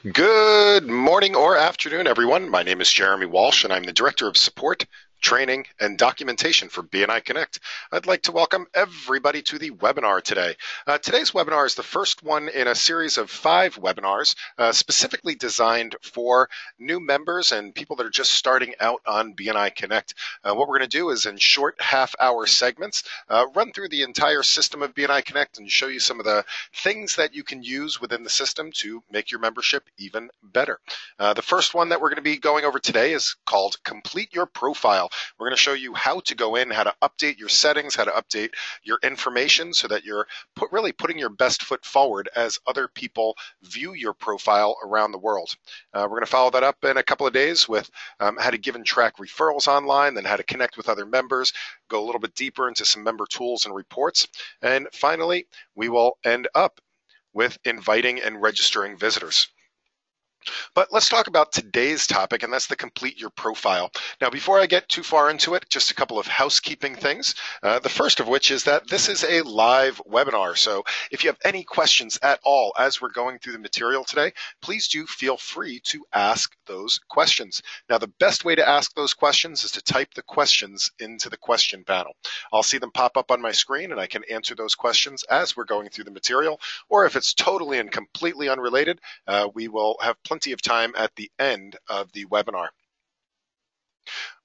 Good morning or afternoon, everyone. My name is Jeremy Walsh, and I'm the Director of Support, Training, and Documentation for BNI Connect. I'd like to welcome everybody to the webinar today. Today's webinar is the first one in a series of 5 webinars specifically designed for new members and people that are just starting out on BNI Connect. What we're going to do is in short half-hour segments, run through the entire system of BNI Connect and show you some of the things that you can use within the system to make your membership even better. The first one that we're going to be going over today is called Complete Your Profile. We're going to show you how to go in, how to update your settings, how to update your information so that you're really putting your best foot forward as other people view your profile around the world. We're going to follow that up in a couple of days with how to give and track referrals online, then how to connect with other members, go a little bit deeper into some member tools and reports, and finally, we will end up with inviting and registering visitors. But let's talk about today's topic, and that's the Complete Your Profile. Now, before I get too far into it, just a couple of housekeeping things. The first of which is that this is a live webinar. So if you have any questions at all as we're going through the material today, please do feel free to ask those questions. Now, the best way to ask those questions is to type the questions into the question panel. I'll see them pop up on my screen, and I can answer those questions as we're going through the material. Or if it's totally and completely unrelated, we will have plenty of time at the end of the webinar.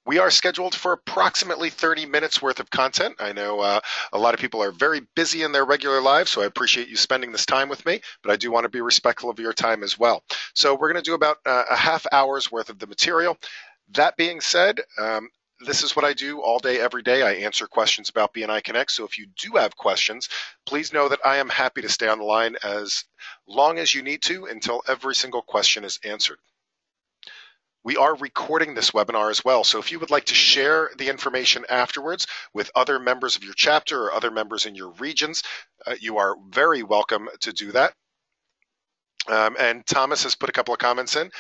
We are scheduled for approximately 30 minutes worth of content. I know a lot of people are very busy in their regular lives, so I appreciate you spending this time with me, but I do want to be respectful of your time as well. So we're going to do about a half hour's worth of the material. That being said, this is what I do all day, every day. I answer questions about BNI Connect. So if you do have questions, please know that I am happy to stay on the line as long as you need to until every single question is answered. We are recording this webinar as well. So if you would like to share the information afterwards with other members of your chapter or other members in your regions, you are very welcome to do that. And Thomas has put a couple of comments in.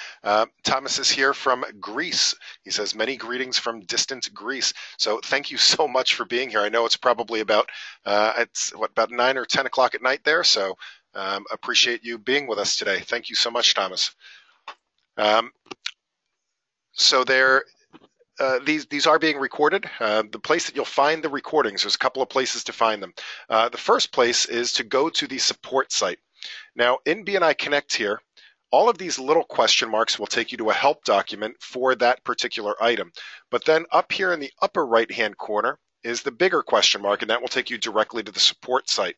Thomas is here from Greece. He says, many greetings from distant Greece. So thank you so much for being here. I know it's probably about, about 9 or 10 o'clock at night there. So appreciate you being with us today. Thank you so much, Thomas. These are being recorded. The place that you'll find the recordings, there's a couple of places to find them. The first place is to go to the support site. Now, in BNI Connect here, all of these little question marks will take you to a help document for that particular item. But then up here in the upper right-hand corner is the bigger question mark, and that will take you directly to the support site.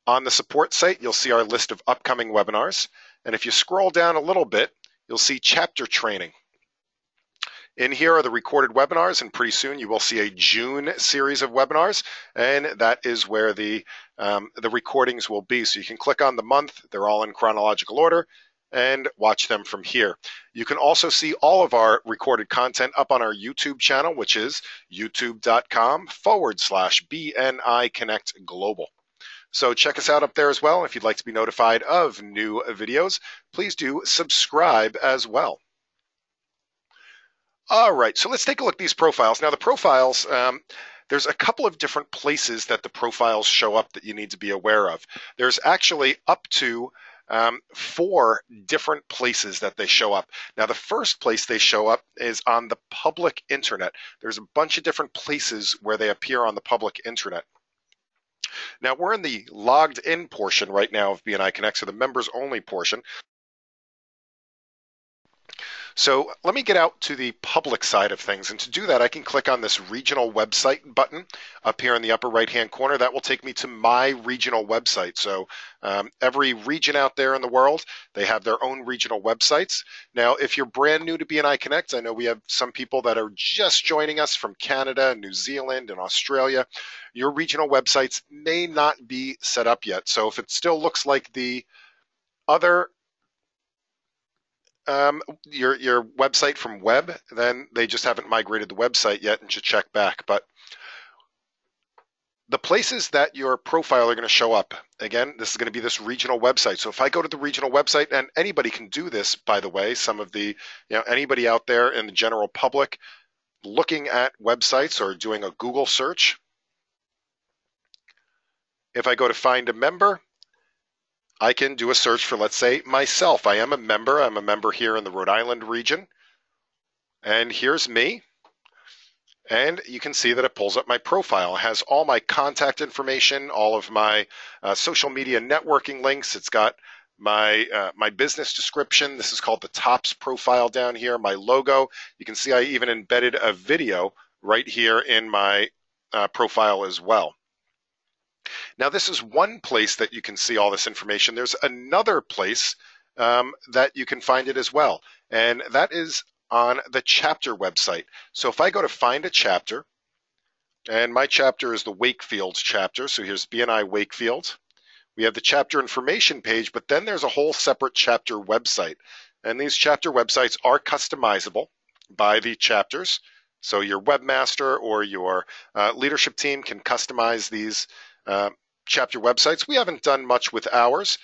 On the support site, you'll see our list of upcoming webinars. And if you scroll down a little bit, you'll see chapter training. In here are the recorded webinars, and pretty soon you will see a June series of webinars, and that is where the recordings will be. So you can click on the month, they're all in chronological order, and watch them from here. You can also see all of our recorded content up on our YouTube channel, which is youtube.com/BNI Connect Global. So check us out up there as well. If you'd like to be notified of new videos, please do subscribe as well. All right, so let's take a look at these profiles. Now the profiles, there's a couple of different places that the profiles show up that you need to be aware of. There's actually up to 4 different places that they show up. Now the first place they show up is on the public internet. There's a bunch of different places where they appear on the public internet. Now we're in the logged in portion right now of BNI Connect, so the members only portion. So let me get out to the public side of things, and to do that I can click on this regional website button up here in the upper right hand corner. That will take me to my regional website. So every region out there in the world, they have their own regional websites. Now if you're brand new to BNI Connect, I know we have some people that are just joining us from Canada, New Zealand, and Australia. Your regional websites may not be set up yet. So if it still looks like the other your website from web, then they just haven't migrated the website yet and should check back. But the places that your profile are going to show up, again, this is going to be this regional website. So if I go to the regional website, and anybody can do this, by the way, some of the, anybody out there in the general public looking at websites or doing a Google search, if I go to find a member, I can do a search for, let's say, myself. I am a member. I'm a member here in the Rhode Island region. And here's me. And you can see that it pulls up my profile. It has all my contact information, all of my social media networking links. It's got my business description. This is called the Tops profile down here. My logo. You can see I even embedded a video right here in my profile as well. Now, this is one place that you can see all this information. There's another place that you can find it as well, and that is on the chapter website. So if I go to find a chapter, and my chapter is the Wakefield chapter, so here's BNI Wakefield. We have the chapter information page, but then there's a whole separate chapter website. And these chapter websites are customizable by the chapters. So your webmaster or your leadership team can customize these chapter websites. We haven't done much with ours.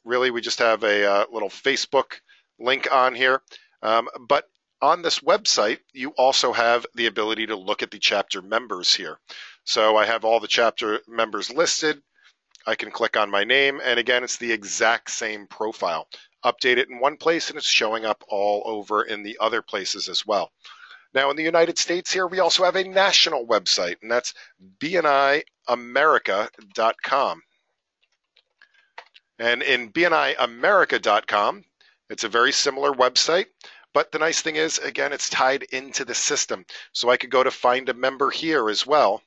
Really, we just have a little Facebook link on here. But on this website, you also have the ability to look at the chapter members here. So I have all the chapter members listed. I can click on my name, and again, it's the exact same profile. Update it in one place, and it's showing up all over in the other places as well. Now, in the United States here, we also have a national website, and that's bniamerica.com. And in bniamerica.com, it's a very similar website, but the nice thing is, again, it's tied into the system. So I could go to find a member here as well.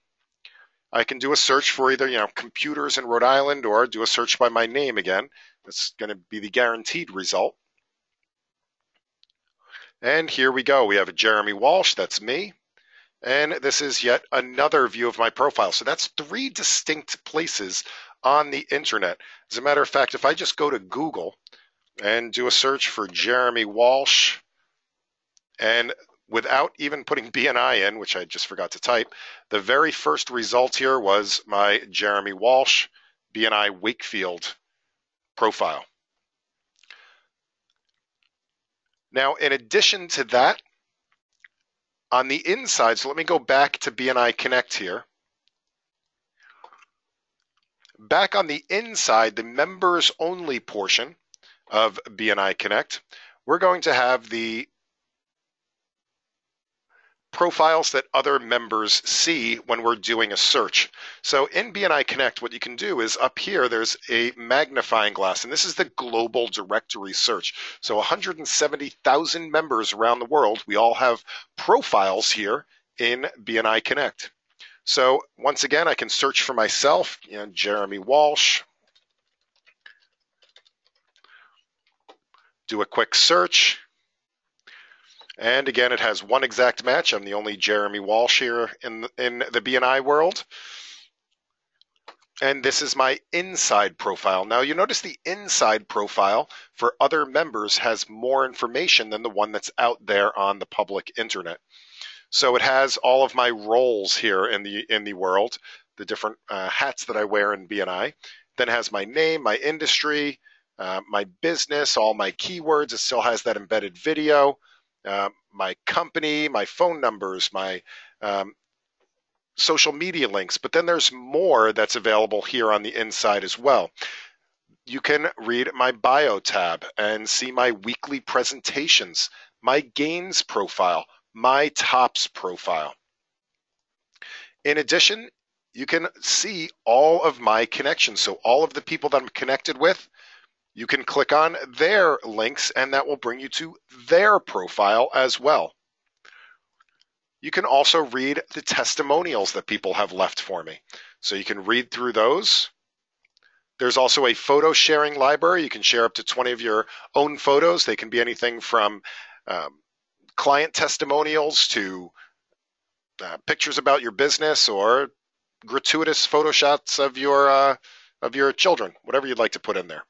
I can do a search for either, computers in Rhode Island, or do a search by my name again. That's going to be the guaranteed result. And here we go. We have a Jeremy Walsh, that's me. And this is yet another view of my profile. So that's 3 distinct places on the internet. As a matter of fact, if I just go to Google and do a search for Jeremy Walsh, and without even putting BNI in, which I just forgot to type, the very first result here was my Jeremy Walsh BNI Wakefield profile. Now, in addition to that, on the inside, so let me go back to BNI Connect here. Back on the inside, the members only portion of BNI Connect, we're going to have the profiles that other members see when we're doing a search. So in BNI Connect, what you can do is up here, there's a magnifying glass, and this is the global directory search. So 170,000 members around the world, we all have profiles here in BNI Connect. So once again, I can search for myself, Jeremy Walsh. Do a quick search. And again, it has one exact match. I'm the only Jeremy Walsh here in the BNI world. And this is my inside profile. Now, you notice the inside profile for other members has more information than the one that's out there on the public internet. So it has all of my roles here in the world, the different hats that I wear in BNI. Then it has my name, my industry, my business, all my keywords. It still has that embedded video. My company, my phone numbers, my social media links, but then there's more that's available here on the inside as well. You can read my bio tab and see my weekly presentations, my gains profile, my tops profile. In addition, you can see all of my connections. So all of the people that I'm connected with, you can click on their links and that will bring you to their profile as well. You can also read the testimonials that people have left for me. So you can read through those. There's also a photo sharing library. You can share up to 20 of your own photos. They can be anything from client testimonials to pictures about your business or gratuitous photo shots of your children, whatever you'd like to put in there.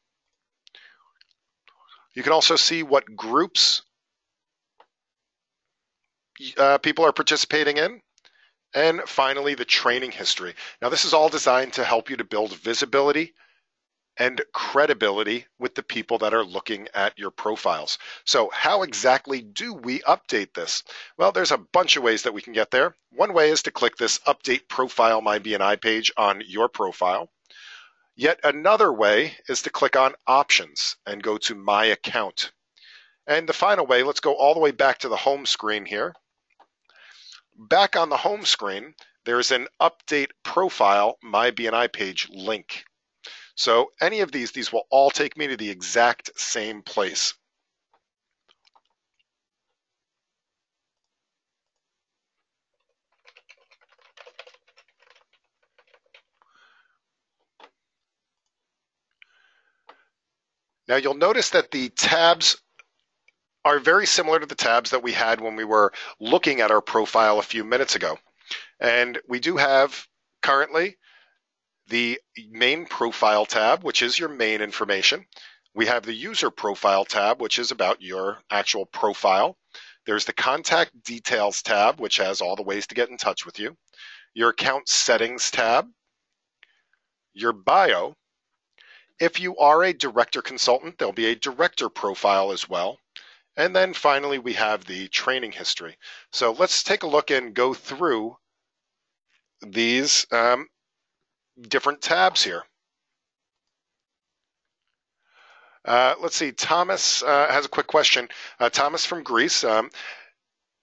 You can also see what groups people are participating in. And finally, the training history. Now, this is all designed to help you to build visibility and credibility with the people that are looking at your profiles. So how exactly do we update this? Well, there's a bunch of ways that we can get there. One way is to click this Update Profile My BNI page on your profile. Yet another way is to click on Options and go to My Account. And the final way, let's go all the way back to the home screen here. Back on the home screen, there's an Update Profile My BNI page link. So any of these will all take me to the exact same place. Now you'll notice that the tabs are very similar to the tabs that we had when we were looking at our profile a few minutes ago. And we do have currently the main profile tab, which is your main information. We have the user profile tab, which is about your actual profile. There's the contact details tab, which has all the ways to get in touch with you. Your account settings tab, your bio. If you are a director consultant, there'll be a director profile as well. And then finally, we have the training history. So let's take a look and go through these different tabs here. Let's see, Thomas has a quick question. Thomas from Greece,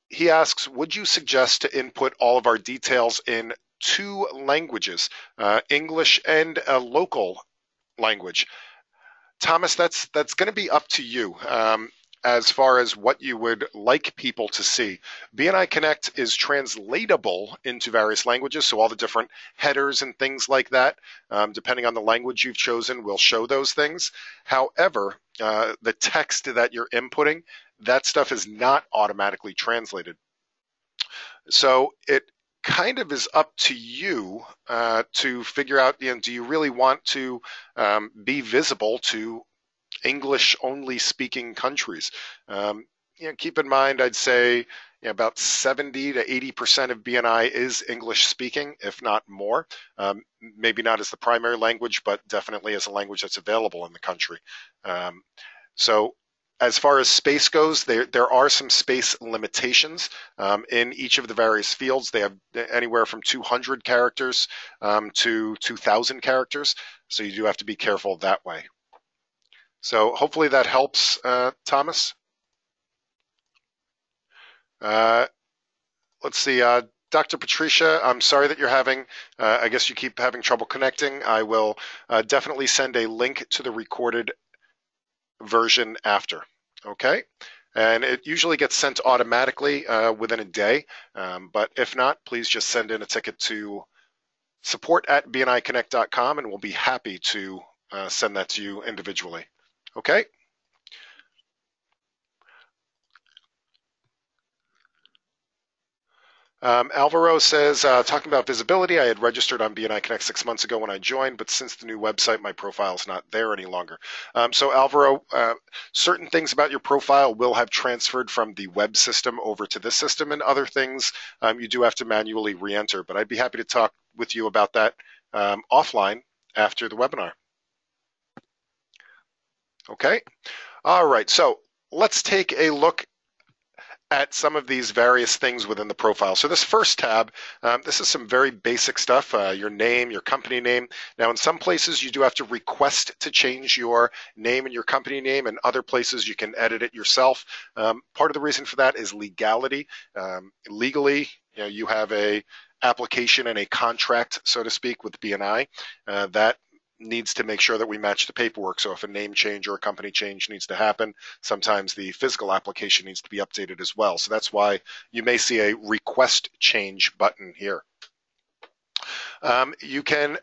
he asks, would you suggest to input all of our details in 2 languages, English and a local language? Thomas, that's going to be up to you as far as what you would like people to see. BNI Connect is translatable into various languages, so all the different headers and things like that, depending on the language you've chosen, will show those things. However, the text that you're inputting, that stuff is not automatically translated. So it kind of is up to you to figure out, do you really want to be visible to English-only speaking countries? Keep in mind, I'd say about 70 to 80% of BNI is English-speaking, if not more. Maybe not as the primary language, but definitely as a language that's available in the country. So as far as space goes, there are some space limitations in each of the various fields. They have anywhere from 200 characters to 2,000 characters, so you do have to be careful that way. So hopefully that helps, Thomas. Let's see, Dr. Patricia, I'm sorry that you're having, I guess you keep having trouble connecting. I will definitely send a link to the recorded version after, okay? And it usually gets sent automatically within a day, but if not, please just send in a ticket to support@bniconnect.com and we'll be happy to send that to you individually, okay? Alvaro says, talking about visibility, I had registered on BNI Connect 6 months ago when I joined, but since the new website, my profile is not there any longer. So Alvaro, certain things about your profile will have transferred from the web system over to this system, and other things you do have to manually re-enter, but I'd be happy to talk with you about that offline after the webinar. Okay. All right. So let's take a look at some of these various things within the profile. So this first tab, this is some very basic stuff, your name, your company name. Now in some places you do have to request to change your name and your company name, and other places you can edit it yourself. Part of the reason for that is legality. Legally, you have a application and a contract, so to speak, with BNI that needs to make sure that we match the paperwork. So if a name change or a company change needs to happen, sometimes the physical application needs to be updated as well. So that's why you may see a request change button here. You can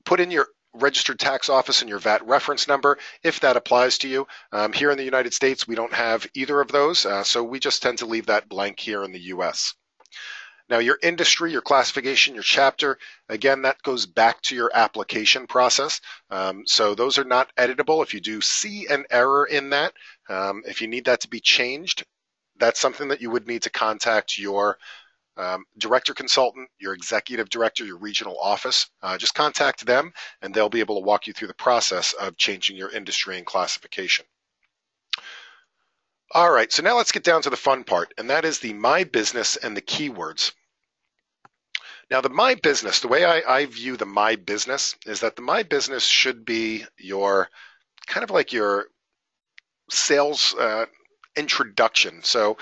put in your registered tax office and your VAT reference number if that applies to you. Here in the United States, we don't have either of those, so we just tend to leave that blank here in the US. Now your industry, your classification, your chapter, again, that goes back to your application process. So those are not editable. If you do see an error in that, if you need that to be changed, that's something that you would need to contact your director consultant, your executive director, your regional office. Just contact them and they'll be able to walk you through the process of changing your industry and classification. All right, so now let's get down to the fun part, and that is the My Business and the keywords. Now, the My Business, the way I view the My Business is that the My Business should be your kind of like your sales introduction. So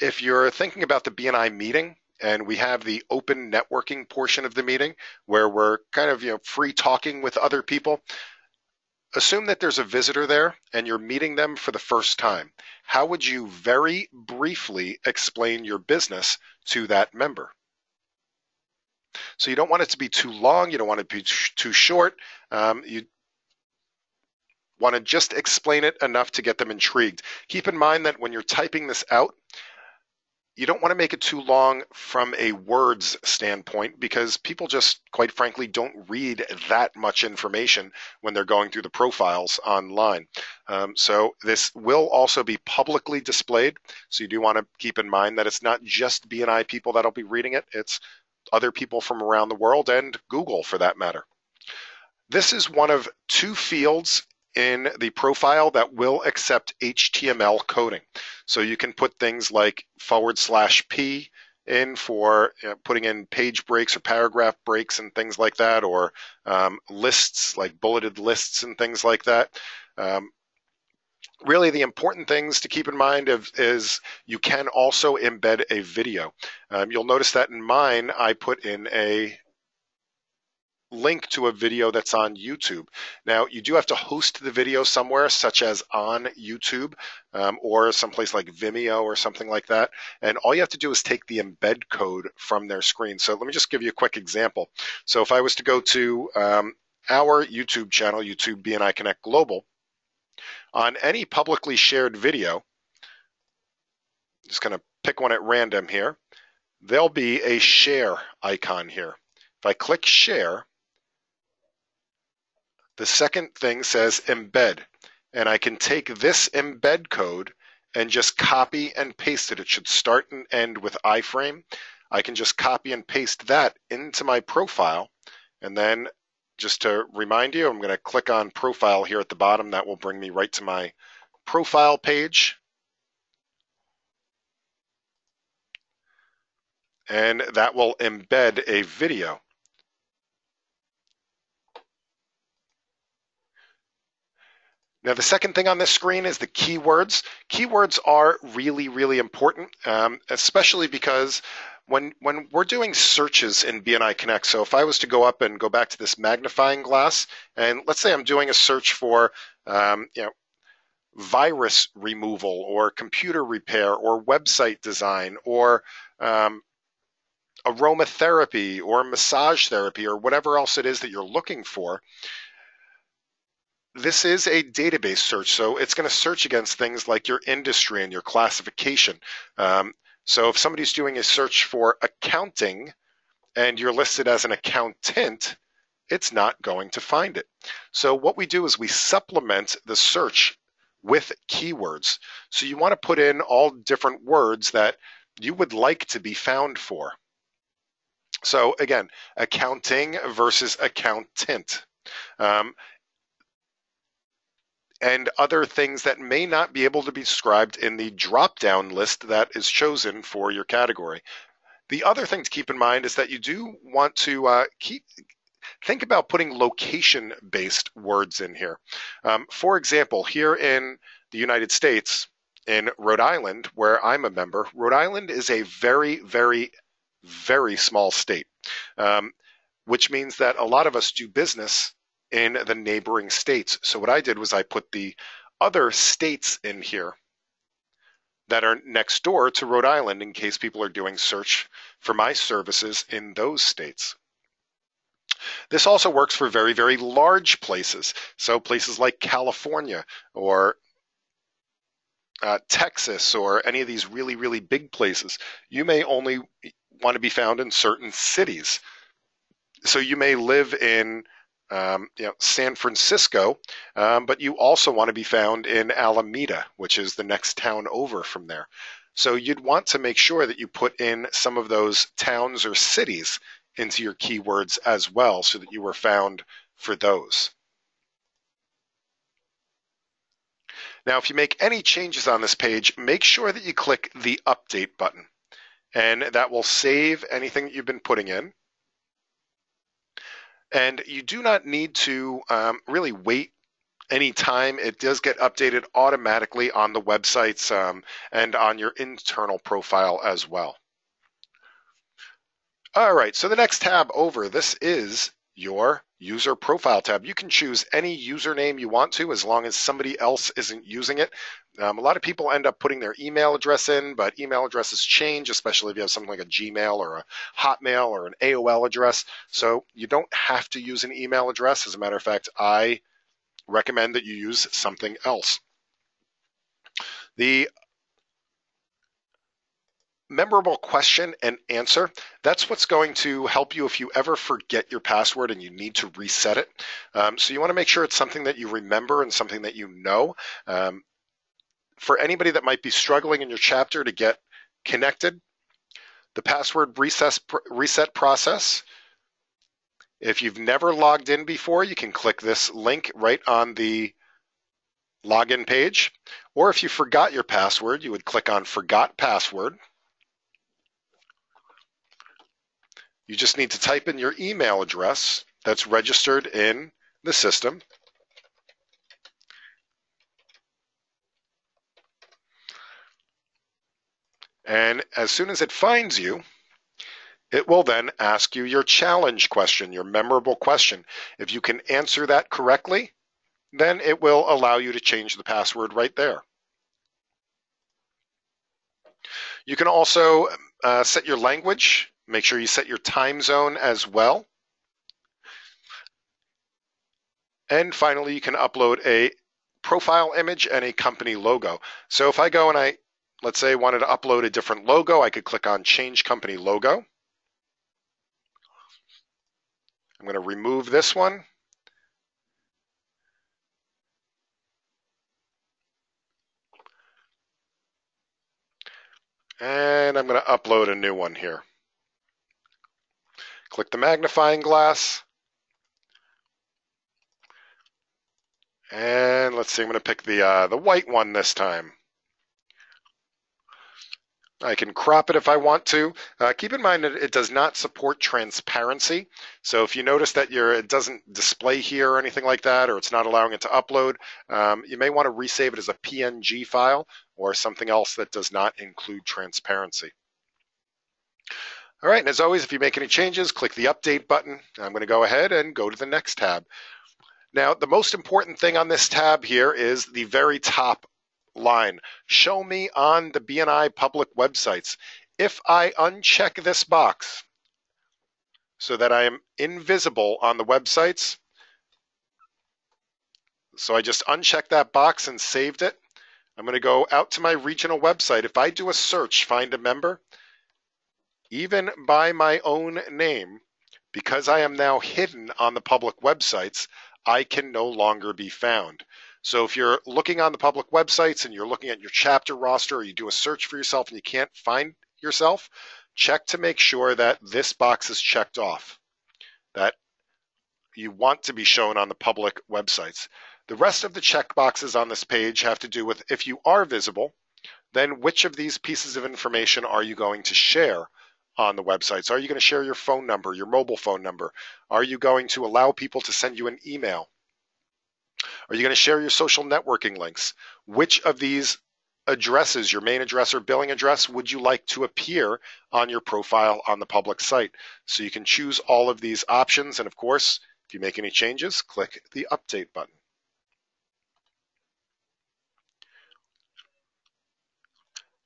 if you're thinking about the BNI meeting and we have the open networking portion of the meeting where we're kind of free talking with other people, assume that there's a visitor there and you're meeting them for the first time. How would you very briefly explain your business to that member? So you don't want it to be too long. You don't want it to be too short. You want to just explain it enough to get them intrigued. Keep in mind that when you're typing this out, you don't want to make it too long from a words standpoint because people just, quite frankly, don't read that much information when they're going through the profiles online. So this will also be publicly displayed. So you do want to keep in mind that it's not just BNI people that'll be reading it. It's other people from around the world and Google for that matter. This is one of two fields in the profile that will accept HTML coding. So you can put things like /P in for putting in page breaks or paragraph breaks and things like that, or lists like bulleted lists and things like that. Really, the important things to keep in mind is you can also embed a video. You'll notice that in mine, I put in a link to a video that's on YouTube. Now, you do have to host the video somewhere, such as on YouTube or someplace like Vimeo or something like that. And all you have to do is take the embed code from their screen. So let me just give you a quick example. So if I was to go to our YouTube channel, YouTube BNI Connect Global, on any publicly shared video, I'm just going to pick one at random here, there'll be a share icon here. If I click share, the second thing says embed, and I can take this embed code and just copy and paste it. It should start and end with iframe. I can just copy and paste that into my profile, and then just to remind you, I'm going to click on profile here at the bottom. That will bring me right to my profile page. And that will embed a video. Now, the second thing on this screen is the keywords. Keywords are really, really important, especially because when we're doing searches in BNI Connect, so if I was to go up and go back to this magnifying glass, and let's say I'm doing a search for, virus removal or computer repair or website design or aromatherapy or massage therapy or whatever else it is that you're looking for, this is a database search, so it's going to search against things like your industry and your classification. So if somebody's doing a search for accounting and you're listed as an accountant, it's not going to find it. So what we do is we supplement the search with keywords. So you want to put in all different words that you would like to be found for. So again, accounting versus accountant. And other things that may not be able to be described in the drop-down list that is chosen for your category. The other thing to keep in mind is that you do want to think about putting location-based words in here. For example, here in the United States, in Rhode Island, where I'm a member, Rhode Island is a very, very, very small state, which means that a lot of us do business in the neighboring states. So what I did was I put the other states in here that are next door to Rhode Island in case people are doing search for my services in those states. This also works for very, very large places. So places like California or Texas or any of these really, really big places. You may only want to be found in certain cities. So you may live in San Francisco, but you also want to be found in Alameda, which is the next town over from there. So you'd want to make sure that you put in some of those towns or cities into your keywords as well so that you were found for those. Now, if you make any changes on this page, make sure that you click the update button, and that will save anything that you've been putting in. And you do not need to really wait any time. It does get updated automatically on the websites and on your internal profile as well. All right, so the next tab over, this is your user profile tab. You can choose any username you want to as long as somebody else isn't using it. A lot of people end up putting their email address in, but email addresses change, especially if you have something like a Gmail or a Hotmail or an AOL address. So you don't have to use an email address. As a matter of fact, I recommend that you use something else. The memorable question and answer, that's what's going to help you if you ever forget your password and you need to reset it. So you want to make sure it's something that you remember and something that you know. For anybody that might be struggling in your chapter to get connected, the password reset process, if you've never logged in before, you can click this link right on the login page. Or if you forgot your password, you would click on Forgot Password. You just need to type in your email address that's registered in the system. And as soon as it finds you, it will then ask you your challenge question, your memorable question. If you can answer that correctly, then it will allow you to change the password right there. You can also set your language. Make sure you set your time zone as well. And finally, you can upload a profile image and a company logo. So if I go and let's say, wanted to upload a different logo, I could click on Change Company Logo. I'm going to remove this one. And I'm going to upload a new one here. Click the magnifying glass. And let's see, I'm going to pick the white one this time. I can crop it if I want to. Keep in mind that it does not support transparency. So if you notice that it doesn't display here or anything like that, or it's not allowing it to upload, you may want to resave it as a PNG file or something else that does not include transparency. All right, and as always, if you make any changes, click the update button. I'm going to go ahead and go to the next tab. Now, the most important thing on this tab here is the very top line. Show me on the BNI public websites. If I uncheck this box so that I am invisible on the websites, so I just unchecked that box and saved it. I'm going to go out to my regional website. If I do a search, find a member, even by my own name, because I am now hidden on the public websites, I can no longer be found. So if you're looking on the public websites and you're looking at your chapter roster, or you do a search for yourself and you can't find yourself, check to make sure that this box is checked off, that you want to be shown on the public websites. The rest of the check boxes on this page have to do with, if you are visible, then which of these pieces of information are you going to share on the websites? Are you going to share your phone number, your mobile phone number? Are you going to allow people to send you an email? Are you going to share your social networking links? Which of these addresses, your main address or billing address, would you like to appear on your profile on the public site? So you can choose all of these options. And of course, if you make any changes, click the update button.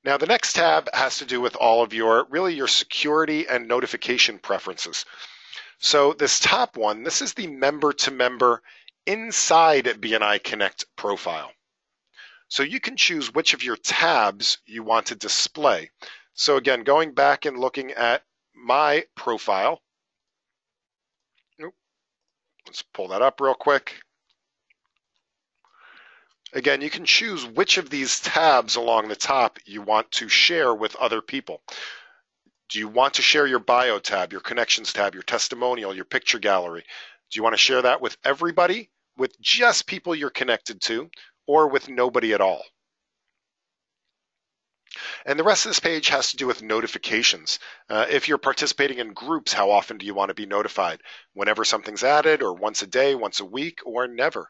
Now, the next tab has to do with all of your security and notification preferences. So this top one, this is the member-to-member inside BNI Connect profile. So you can choose which of your tabs you want to display. So again, going back and looking at my profile, let's pull that up real quick. Again, you can choose which of these tabs along the top you want to share with other people. Do you want to share your bio tab, your connections tab, your testimonial, your picture gallery? Do you want to share that with everybody, with just people you're connected to, or with nobody at all? And the rest of this page has to do with notifications. If you're participating in groups, how often do you want to be notified? Whenever something's added, or once a day, once a week, or never?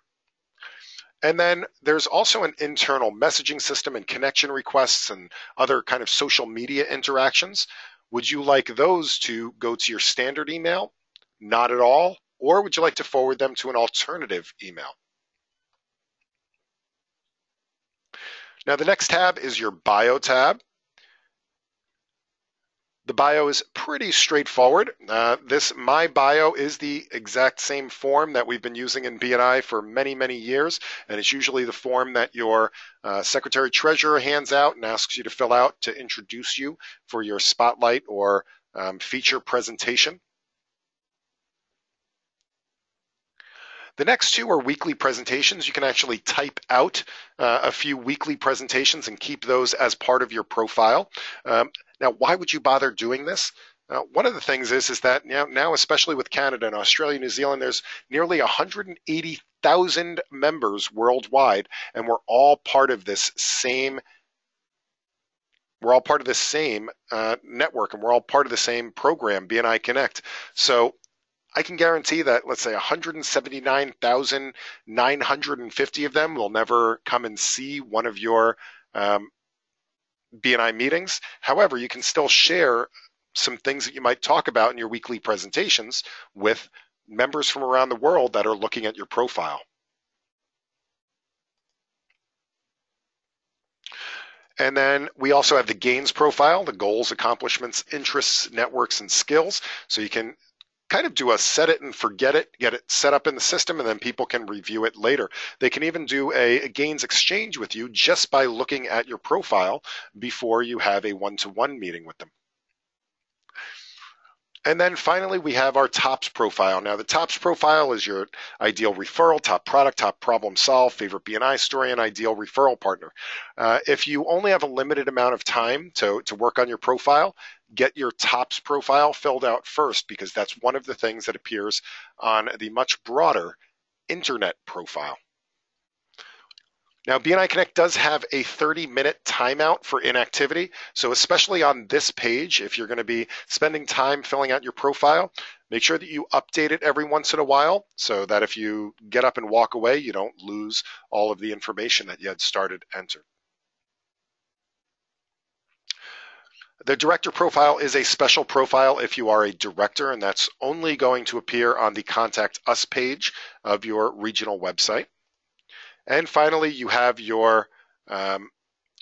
And then there's also an internal messaging system and connection requests and other kind of social media interactions. Would you like those to go to your standard email? Not at all? Or would you like to forward them to an alternative email? Now, the next tab is your bio tab. The bio is pretty straightforward. This My Bio is the exact same form that we've been using in BNI for many, many years, and it's usually the form that your Secretary Treasurer hands out and asks you to fill out to introduce you for your spotlight or feature presentation. The next two are weekly presentations. You can actually type out a few weekly presentations and keep those as part of your profile. Now, why would you bother doing this? One of the things is that now, especially with Canada and Australia, New Zealand, there's nearly 180,000 members worldwide, and we're all part of this same network, and we're all part of the same program, BNI Connect. So I can guarantee that, let's say, 179,950 of them will never come and see one of your BNI meetings. However, you can still share some things that you might talk about in your weekly presentations with members from around the world that are looking at your profile. And then we also have the gains profile, the goals, accomplishments, interests, networks, and skills. So you can kind of do a set it and forget it, get it set up in the system, and then people can review it later. They can even do a gains exchange with you just by looking at your profile before you have a one-to-one meeting with them. And then finally, we have our TOPS profile. Now, the TOPS profile is your ideal referral, top product, top problem solved, favorite BNI story, and ideal referral partner. If you only have a limited amount of time to work on your profile, get your TOPS profile filled out first, because that's one of the things that appears on the much broader internet profile. Now, BNI Connect does have a 30-minute timeout for inactivity. So especially on this page, if you're going to be spending time filling out your profile, make sure that you update it every once in a while so that if you get up and walk away, you don't lose all of the information that you had started entered. The director profile is a special profile if you are a director, and that's only going to appear on the Contact Us page of your regional website. And finally, you have your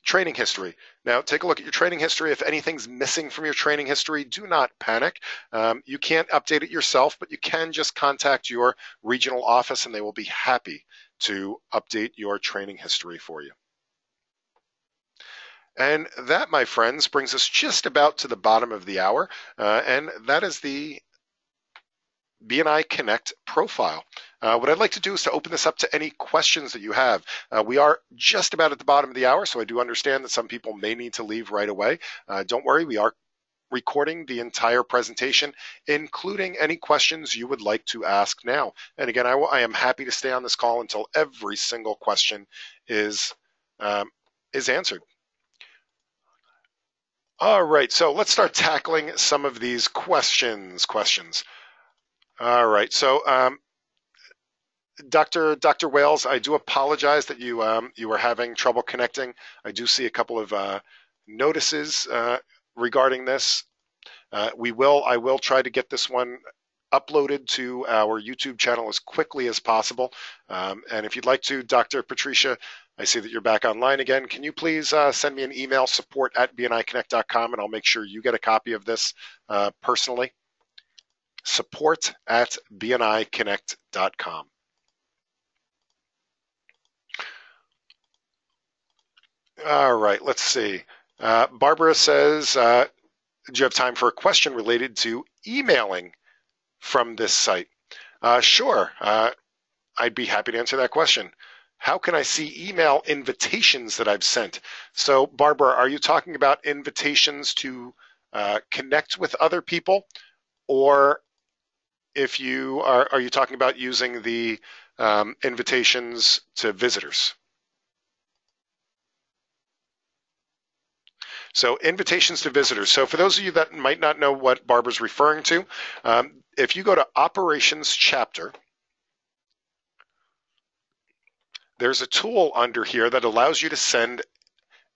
training history. Now, take a look at your training history. If anything's missing from your training history, do not panic. You can't update it yourself, but you can just contact your regional office, and they will be happy to update your training history for you. And that, my friends, brings us just about to the bottom of the hour, and that is the BNI Connect profile. What I'd like to do is to open this up to any questions that you have. We are just about at the bottom of the hour, so I do understand that some people may need to leave right away. Don't worry, we are recording the entire presentation, including any questions you would like to ask now. And again, I am happy to stay on this call until every single question is answered. All right, so let's start tackling some of these questions. All right, so Dr. Wales, I do apologize that you were having trouble connecting. I do see a couple of notices regarding this. I will try to get this one uploaded to our YouTube channel as quickly as possible. And if you'd like to, Dr. Patricia, I see that you're back online again. Can you please send me an email, support@bniconnect.com, and I'll make sure you get a copy of this personally. support@bniconnect.com. All right, let's see. Barbara says, do you have time for a question related to emailing from this site? Sure, I'd be happy to answer that question. How can I see email invitations that I've sent? So, Barbara, are you talking about invitations to connect with other people, or if you are you talking about using the invitations to visitors? So invitations to visitors. So for those of you that might not know what Barbara's referring to, if you go to Operations Chapter, there's a tool under here that allows you to send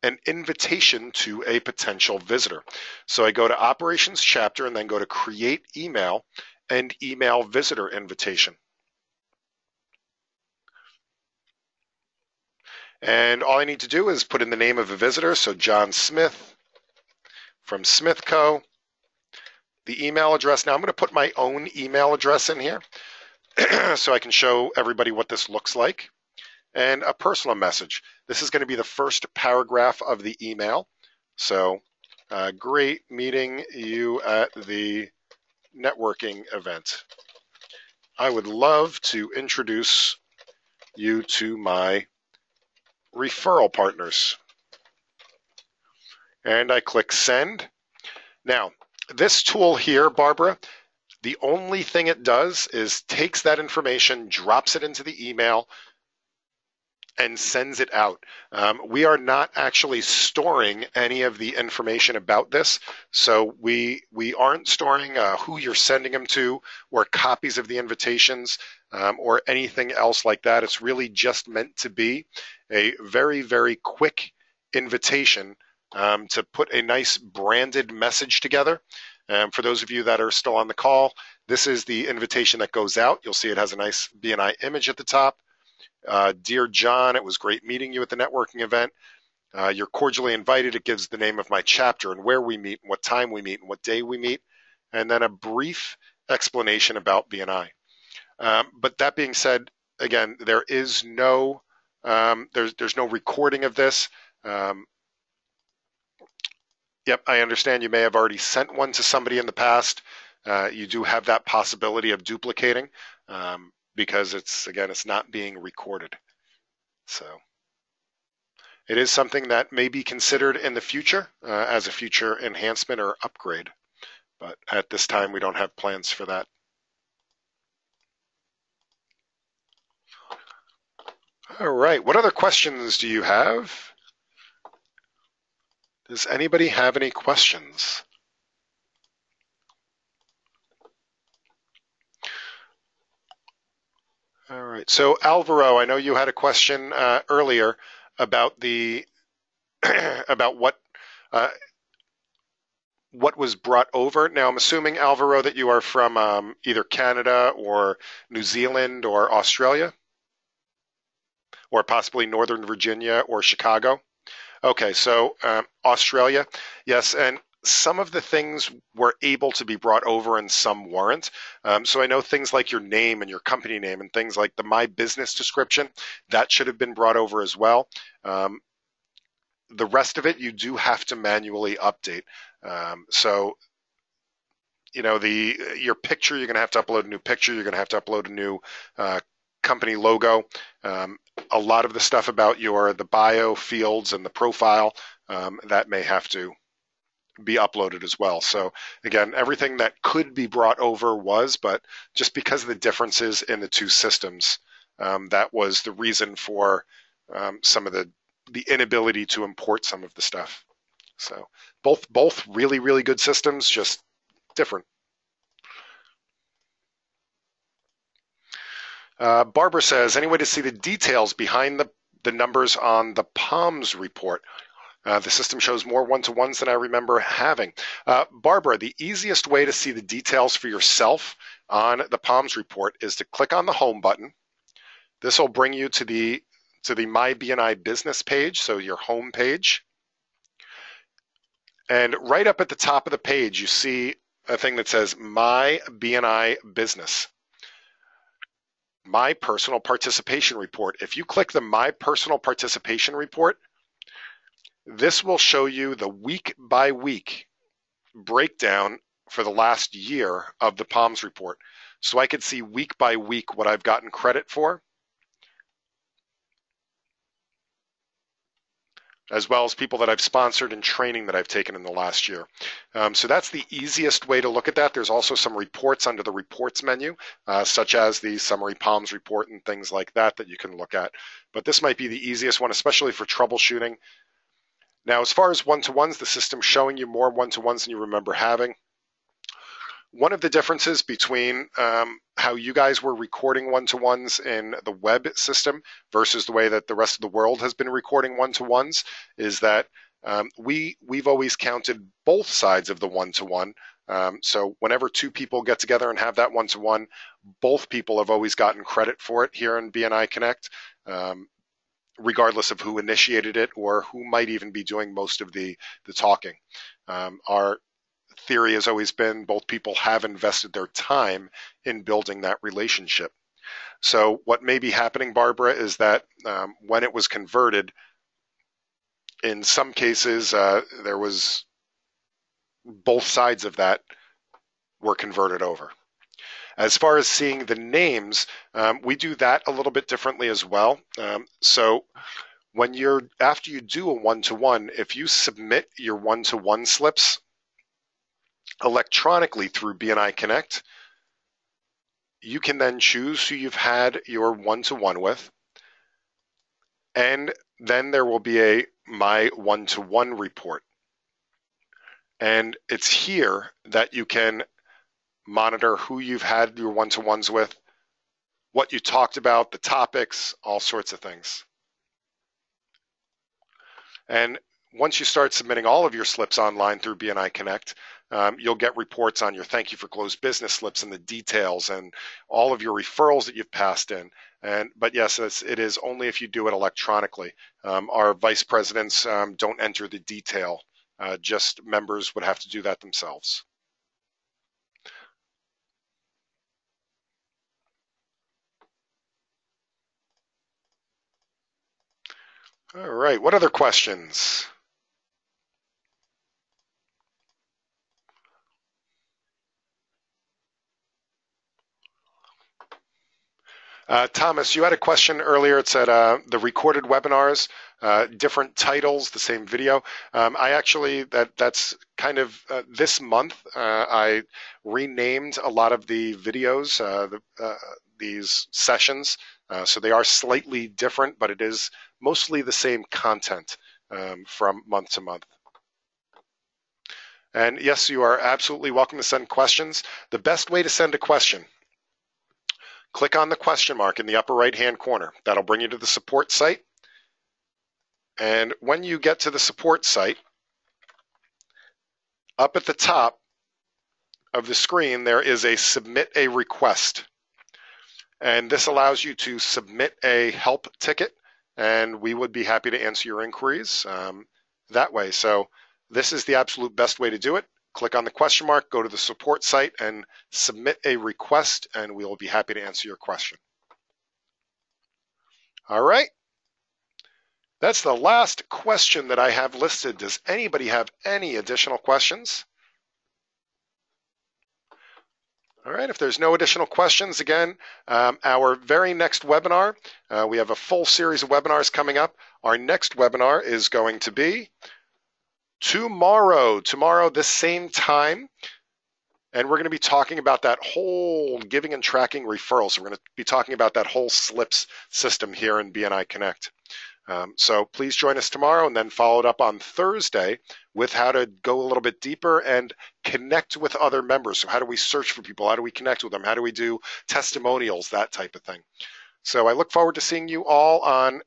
an invitation to a potential visitor. So I go to Operations Chapter and then go to Create Email and Email Visitor Invitation. And all I need to do is put in the name of a visitor, so John Smith from Smith Co. The email address. Now I'm going to put my own email address in here so I can show everybody what this looks like. And a personal message. This is going to be the first paragraph of the email. So, great meeting you at the networking event. I would love to introduce you to my referral partners. And I click send. Now, this tool here, Barbara, the only thing it does is takes that information, drops it into the email, and sends it out. We are not actually storing any of the information about this. So we aren't storing who you're sending them to or copies of the invitations or anything else like that. It's really just meant to be a very, very quick invitation to put a nice branded message together. For those of you that are still on the call, this is the invitation that goes out. You'll see it has a nice BNI image at the top. Dear John, it was great meeting you at the networking event. You're cordially invited. It gives the name of my chapter and where we meet and what time we meet and what day we meet, and then a brief explanation about BNI. But that being said, again, there is no there's no recording of this. Yep, I understand you may have already sent one to somebody in the past. You do have that possibility of duplicating. Because it's not being recorded. So it is something that may be considered in the future as a future enhancement or upgrade. But at this time, we don't have plans for that. All right, what other questions do you have? Does anybody have any questions? All right. So Alvaro, I know you had a question earlier about the about what was brought over. Now I'm assuming, Alvaro, that you are from either Canada or New Zealand or Australia, or possibly Northern Virginia or Chicago. Okay, so Australia, yes, and some of the things were able to be brought over and some weren't. So I know things like your name and your company name and things like the My Business description, that should have been brought over as well. The rest of it, you do have to manually update. So, you know, your picture, you're going to have to upload a new picture. You're going to have to upload a new company logo. A lot of the stuff about the bio fields and the profile, that may have to be uploaded as well. So again, everything that could be brought over was, but just because of the differences in the two systems, that was the reason for some of the inability to import some of the stuff. So both really, really good systems, just different. Barbara says, any way to see the details behind the numbers on the POMS report? The system shows more one-to-ones than I remember having. Barbara, the easiest way to see the details for yourself on the POMS report is to click on the home button. This will bring you to the My BNI business page, so your home page. And right up at the top of the page, you see a thing that says My BNI Business. My Personal Participation Report. If you click the My Personal Participation Report, this will show you the week by week breakdown for the last year of the POMS report. So I could see week by week what I've gotten credit for, as well as people that I've sponsored and training that I've taken in the last year. So that's the easiest way to look at that. There's also some reports under the reports menu, such as the summary POMS report and things like that you can look at. But this might be the easiest one, especially for troubleshooting. Now, as far as one-to-ones, the system's showing you more one-to-ones than you remember having. One of the differences between how you guys were recording one-to-ones in the web system versus the way that the rest of the world has been recording one-to-ones is that we've always counted both sides of the one-to-one. So whenever two people get together and have that one-to-one, both people have always gotten credit for it here in BNI Connect, regardless of who initiated it or who might even be doing most of the talking. Our theory has always been both people have invested their time in building that relationship. So what may be happening, Barbara, is that when it was converted, in some cases, there was both sides of that were converted over. As far as seeing the names, we do that a little bit differently as well. So when after you do a one-to-one, if you submit your one-to-one slips electronically through BNI Connect, you can then choose who you've had your one-to-one with, and then there will be a My One-to-One report. And it's here that you can monitor who you've had your one-to-ones with, what you talked about, the topics, all sorts of things. And once you start submitting all of your slips online through BNI Connect, you'll get reports on your thank you for closed business slips and the details and all of your referrals that you've passed in. But yes, it is only if you do it electronically. Our vice presidents don't enter the detail. Just members would have to do that themselves. All right, what other questions? Thomas, you had a question earlier. It said the recorded webinars, different titles, the same video. I actually, that's kind of this month, I renamed a lot of the videos, these sessions. So they are slightly different, but it is mostly the same content from month to month. And yes, you are absolutely welcome to send questions. The best way to send a question, click on the question mark in the upper right-hand corner. That'll bring you to the support site. And when you get to the support site, up at the top of the screen, there is a submit a request. And this allows you to submit a help ticket, and we would be happy to answer your inquiries that way. So this is the absolute best way to do it. Click on the question mark, go to the support site, and submit a request, and we will be happy to answer your question. All right. That's the last question that I have listed. Does anybody have any additional questions? All right, if there's no additional questions, again, our very next webinar, we have a full series of webinars coming up. Our next webinar is going to be tomorrow, this same time. And we're going to be talking about that whole giving and tracking referrals. So we're going to be talking about that whole slips system here in BNI Connect. So please join us tomorrow and then follow it up on Thursday with how to go a little bit deeper and connect with other members. So how do we search for people? How do we connect with them? How do we do testimonials, that type of thing? So I look forward to seeing you all on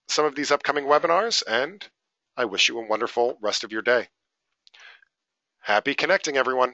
some of these upcoming webinars, and I wish you a wonderful rest of your day. Happy connecting, everyone.